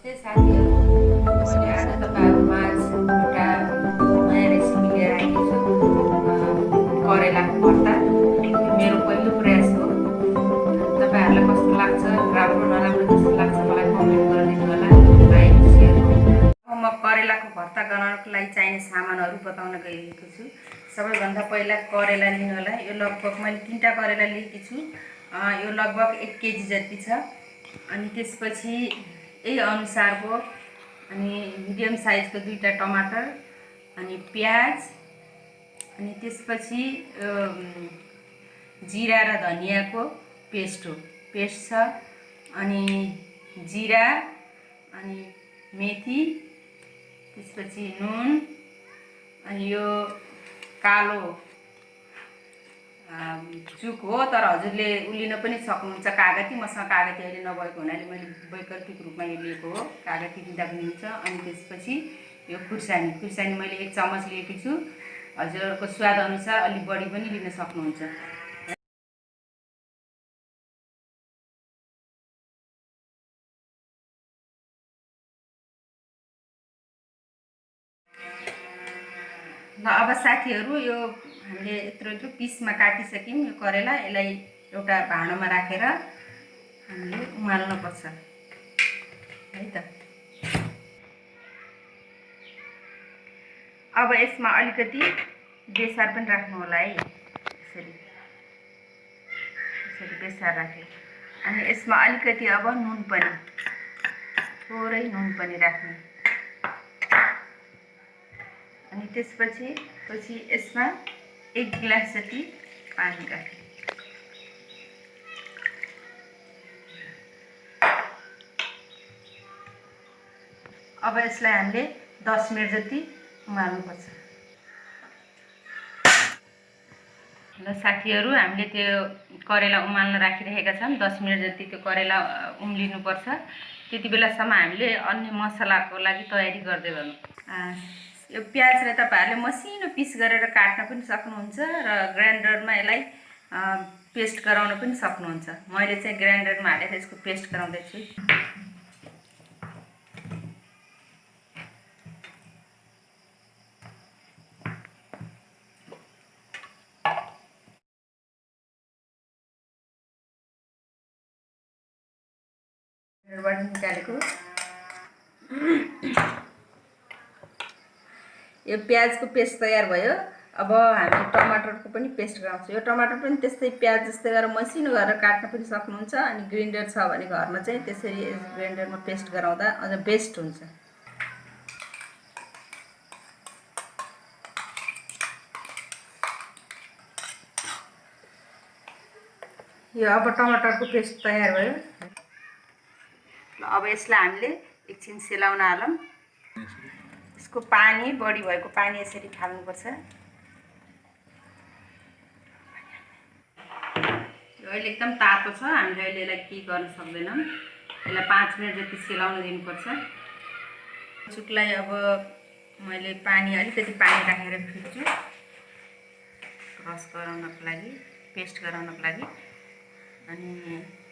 नमस्ते साथीहरू, मैले आज तपाईँहरूमाझ एउटा नयाँ रेसिपी लिएर आएकी छु। करेलाको भर्ता। यो मेरो पहिलो प्रयास हो। तपाईँहरूलाई कस्तो लाग्छ, राम्रो नराम्रो जस्तो लाग्छ मलाई कमेन्ट गरिदिनु होला। Like share. अब म करेलाको भर्ता बनाउनको लागि चाहिने सामानहरू बताउन गइरहेको छु। सबैभन्दा पहिला करेला लिनु होला। यो लगभग मैले 3टा करेला लिएकी छु। यो लगभग 1 केजी जति छ। अनि त्यसपछि यही अनुसारको अनि मिडियम साइजको 2टा टमाटर अनि प्याज अनि त्यसपछि जिरा र धनियाको पेस्ट छ अनि जिरा अनि मेथी त्यसपछि नुन अनि यो कालो चुक हो तर हजुरले उलिन पनि सक्नुहुन्छ कागती। मसँग कागती अहिले नभएको हुनाले मैले वैकल्पिक रूपमा यो लिएको हो। कागती लिँदा पनि हुन्छ। अनि त्यसपछि यो खुर्सानी मैले 1 चम्मच लिएकी छु। हजुरहरूको स्वाद अनुसार अलि बढी पनि लिन सक्नुहुन्छ। ल अब साथीहरू यो हामीले यत्रो पिसमा काटिसक्यौँ। यो करेला यसलाई एउटा भाँडोमा राखेर हामीले उमाल्न पर्छ है त। अब यसमा अलिकति बेसार पनि राख्नु होला है। यसरी बेसार राख्यो। अनि यसमा अलिकति अब नुन पनि थोरै नुन पनि राख्नु। अनि त्यसपछि यसमा 1 गिलास जति पानी राख्नु। अब यसलाई हामीले 10 मिनट जति उमाल्नुपर्छ। ल साथीहरू, हामीले त्यो करेला उमाल्न राखिरहेका छौँ। 10 मिनट जति त्यो करेला उम्लिनुपर्छ। त्यति बेलासम्म हामीले अन्य मसलाको लागि तयारी गर्दै गर्नु। यो प्याज र तपाईहरुले मसिनो पिस गरेर काट्न पनि सक्नुहुन्छ र ग्राइन्डरमा यसलाई पेस्ट गराउन पनि सक्नुहुन्छ। मैले चाहिँ ग्राइन्डरमा हालेर यसको पेस्ट गराउँदै छु। निकालेको यो प्याजको पेस्ट तयार भयो। अब हामी टमाटरको पनि पेस्ट गराउँछौँ। यो टमाटर पनि त्यस्तै प्याज जस्तै गरेर मसिनो गरेर काट्न पनि सक्नुहुन्छ। अनि ग्राइन्डर छ भने घरमा चाहिँ त्यसरी ग्राइन्डरमा पेस्ट गराउँदा अझ बेस्ट हुन्छ। यो अब टमाटरको पेस्ट तयार भयो। अब यसलाई हामीले एकछिन सेलाउन हालौँ। यसको पानी बढी भएको पानी यसरी फाल्नुपर्छ। यो अहिले एकदम तातो छ। हामीले अहिले यसलाई के गर्न सक्दैनौँ। यसलाई 5 मिनट जति सेलाउन दिनुपर्छ। चुकलाई अब मैले अलिकति पानी राखेर फिट्छु क्रस गराउनको लागि, पेस्ट गराउनको लागि। अनि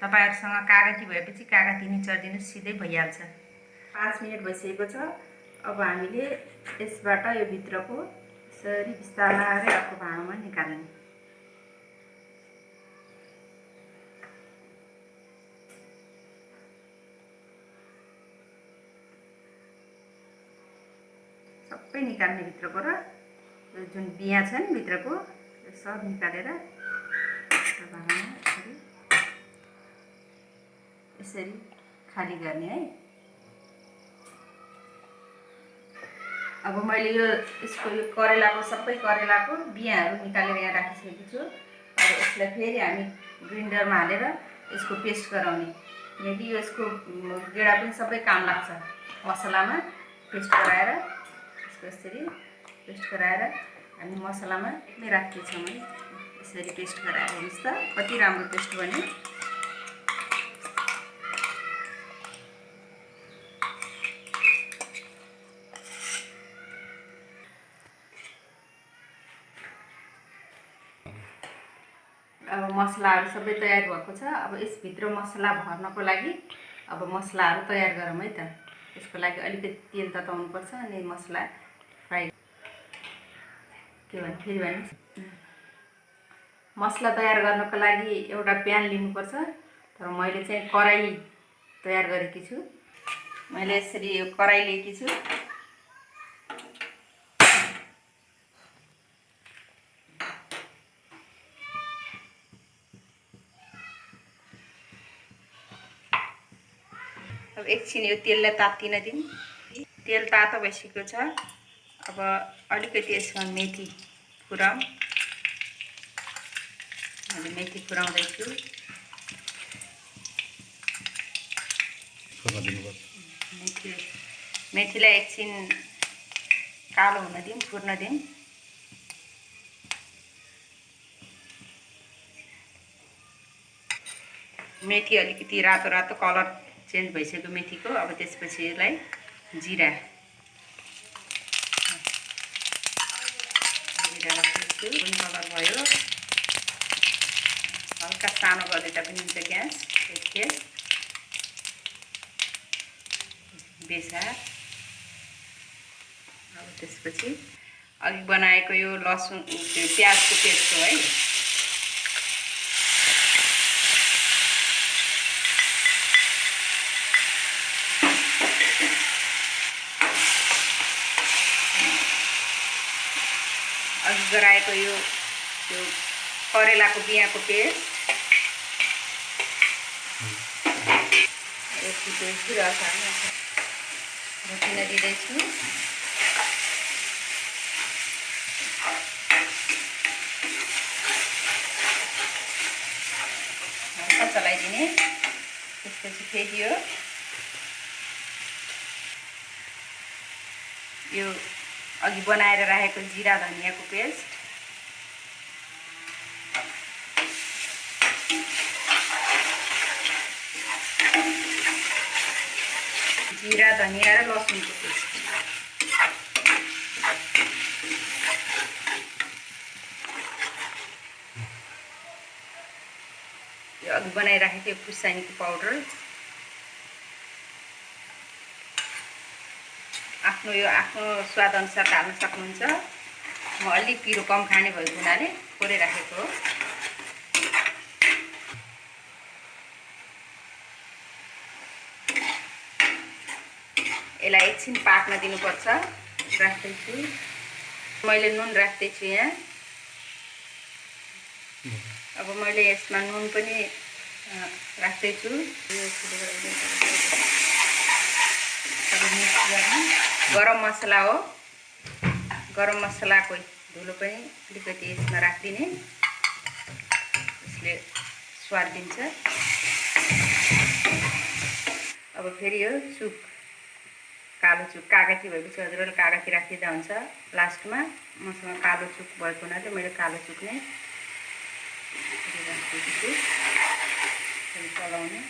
तपाईहरुसँग कागती भएपछि कागती निचोर्दिनु, सिधै भइहाल्छ। 5 मिनट भइसकेको छ। अब हामीले यसबाट यो भित्रको यसरी बिस्तारै अर्को भाँडोमा निकाल्ने। सबै निकाल्ने भित्रको र यो जुन बिया छ नि भित्रको यो सब निकालेर भाँडामा यसरी खाली गर्ने है। अब मैले यो करेलाको सबै करेलाको बियाहरू निकालेर यहाँ राखिसकेको छु। अब यसलाई फेरि हामी ग्राइन्डरमा हालेर यसको पेस्ट गराउने। यदि यसको गेडा पनि सबै काम लाग्छ। मसलामा पेस्ट गराएर यसको यसरी पेस्ट गराएर हामी मसलामा नै राख्दैछौँ है। यसरी पेस्ट गराएर हेर्नुहोस् त कति राम्रो पेस्ट बन्यो। अब मसलाहरू सबै तयार भएको छ। अब यसभित्र मसला भर्नको लागि अब मसलाहरू तयार गरौँ है त। त्यसको लागि अलिकति तेल तताउनुपर्छ अनि मसला फ्राई के भन्छ फेरि भन्नु मसला तयार गर्नको लागि एउटा प्यान लिनुपर्छ। तर मैले चाहिँ कराई तयार गरेकी छु। मैले यसरी यो कराई लिएकी छु। अब एकछिन यो तेललाई तात्तिन दिउँ। तेल तातो भइसकेको छ। अब अलिकति यसमा मेथी फुराउँ। मैले मेथी फुराउँदैछु। मेथीलाई एकछिन कालो हुन दिउँ, फुर्न दिउँ। मेथी अलिकति रातो रातो कलर चेन्ज भइसक्यो मेथीको। अब त्यसपछि यसलाई जिरा राख्छु। जुन कलर भयो हल्का सानो गर्दै पनि हुन्छ ग्यास। एकखेप बेसार। अब त्यसपछि अघि बनाएको यो लसुन प्याजको पेस्ट हो है। अघि गराएको यो करेलाको बियाको पेस्ट फुटेपछि रस हाल्न दिँदैछु। हल्का चलाइदिने। त्यसपछि फेरि यो अघि बनाएर राखेको जिरा धनियाँको पेस्ट जिरा धनियाँ र लसुनको पेस्ट यो अघि बनाइराखेको खुर्सानीको पाउडर आफ्नो स्वाद अनुसार हाल्न सक्नुहुन्छ। म अलिक पिरो कम खाने भएको हुनाले थोरै राखेको हो। यसलाई एकछिन पाक्न दिनुपर्छ। राख्दैछु। मैले नुन राख्दैछु यहाँ। अब मैले यसमा नुन पनि राख्दैछु। गरम मसला हो। गरम मसलाको धुलो पनि अलिकति यसमा राखिदिने। यसले स्वाद दिन्छ। अब फेरि यो चुक कालो चुक कागती भएपछि हजुरहरूले कागती राखिदिँदा हुन्छ लास्टमा। मसँग कालो चुक भएको हुनाले मैले कालो चुक नै राखिदिन्छु। चलाउने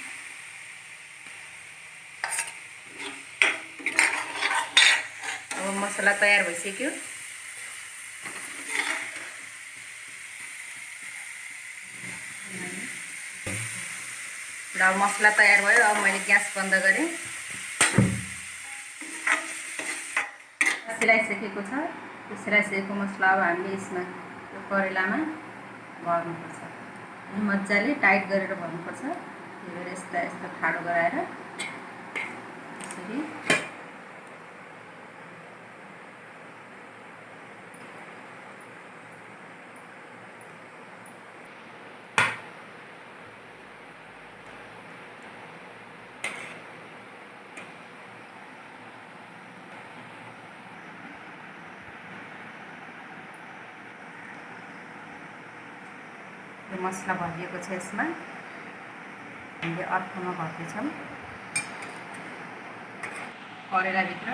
अब मसला तयार भइसक्यो। ल मसला तयार भयो। अब मैले ग्यास बन्द गरेँ। सिलाइसकेको छ। त्यो सिलाइसकेको मसला अब हामीले यसमा यो करेलामा भर्नुपर्छ। मजाले टाइट गरेर भर्नुपर्छ। त्यही भएर यस्तो ठाडो गराएर यसरी यो मसला भरिएको छ। यसमा हामीले अर्कोमा भर्दैछौँ। करेलाभित्र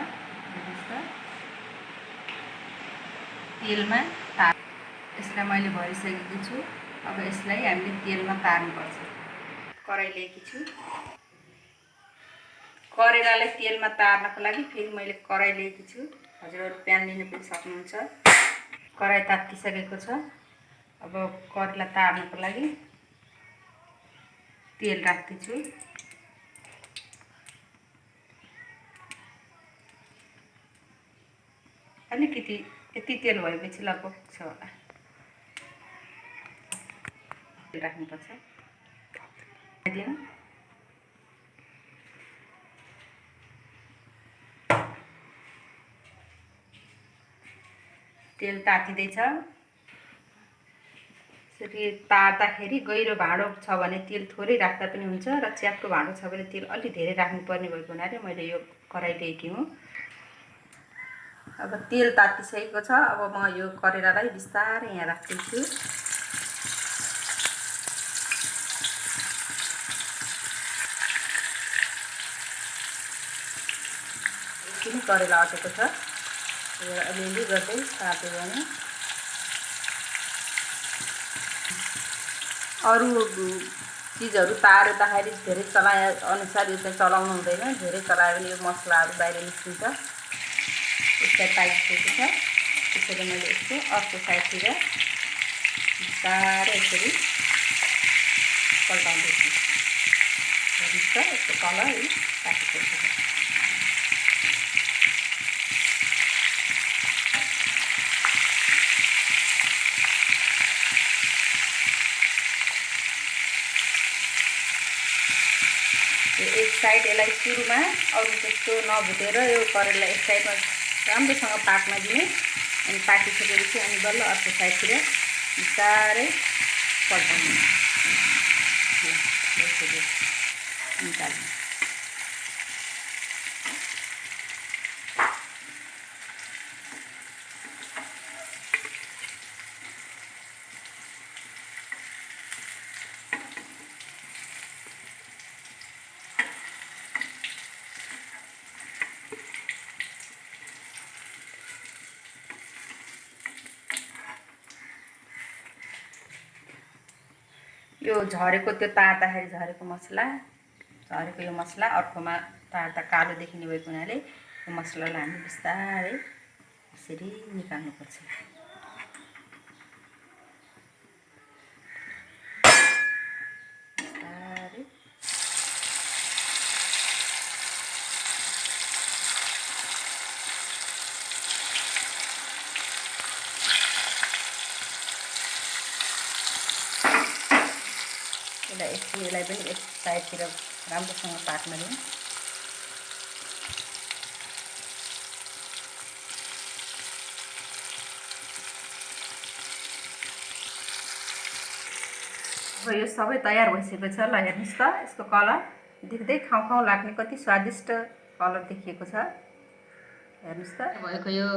तेलमा तार यसलाई मैले भरिसकेकी छु। अब यसलाई हामीले तेलमा तार्नुपर्छ। कराई लिएकी छु। करेलालाई तेलमा तार्नको लागि फेरि मैले कराई लिएकी छु। हजुरहरू प्यान लिन पनि सक्नुहुन्छ। कराई तात्तिसकेको छ। अब करेला तार्नको लागि तेल राख्दैछु। अलिकति यति तेल भएपछि लगभग छ होला राख्नुपर्छ। तेल तातिँदैछ। यसरी तार्दाखेरि गहिरो भाँडो छ भने तेल थोरै राख्दा पनि हुन्छ र च्याप्टो भाँडो छ भने तेल अलि धेरै राख्नुपर्ने भएको हुनाले मैले यो कराई लिएकी हुँ। अब तेल तातिसकेको छ। अब म यो करेलालाई बिस्तारै यहाँ राख्दैछु। एकछिन करेला अटेको छ। अलिअलि गर्दै तात्यो भने अरू चिजहरू तार्दाखेरि धेरै चलाए अनुसार यो चाहिँ चलाउनु हुँदैन। धेरै चलायो भने यो मसलाहरू बाहिर निस्किन्छ। एक साइड पाकिसकेको छ। त्यसैले मैले यसको अर्को साइडतिर बिस्तारै यसरी पल्टाउँदैछु। हेर्नुहोस् त यसको कलर पाकिसकेको छ। एक साइड यसलाई सुरुमा अरू त्यस्तो नभुटेर यो करेला एक साइडमा राम्रोसँग पाक्न दिने। अनि पाकिसकेपछि अनि बल्ल अर्को साइडतिर बिस्तारै पल्टाउनु। यसरी निकाल्नु। यो झरेको त्यो तार्दाखेरि झरेको मसला, झरेको यो मसला अर्कोमा तार्दा कालो देखिने भएको हुनाले यो मसलालाई हामी बिस्तारै यसरी निकाल्नुपर्छ। बिस्तारै यसलाई पनि एक साइडतिर राम्रोसँग पाक्न दिउँ। अब यो सबै तयार भइसकेको छ। ल हेर्नुहोस् त यसको कलर देख्दै खाउँ खाउँ लाग्ने कति स्वादिष्ट कलर देखिएको छ। हेर्नुहोस् त भएको यो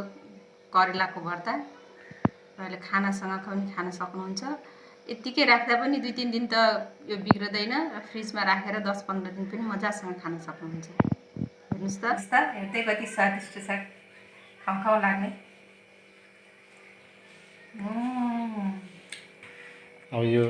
करेलाको भर्ता तपाईँले खानासँग पनि खान सक्नुहुन्छ। यत्तिकै राख्दा पनि 2-3 दिन त यो बिग्रदैन। फ्रिजमा राखेर 10-15 दिन पनि मजासँग खान सक्नुहुन्छ। हेर्नुहोस् त हेर्दै कति स्वादिष्ट छ, खाउँ खाउँ लाग्ने। अब यो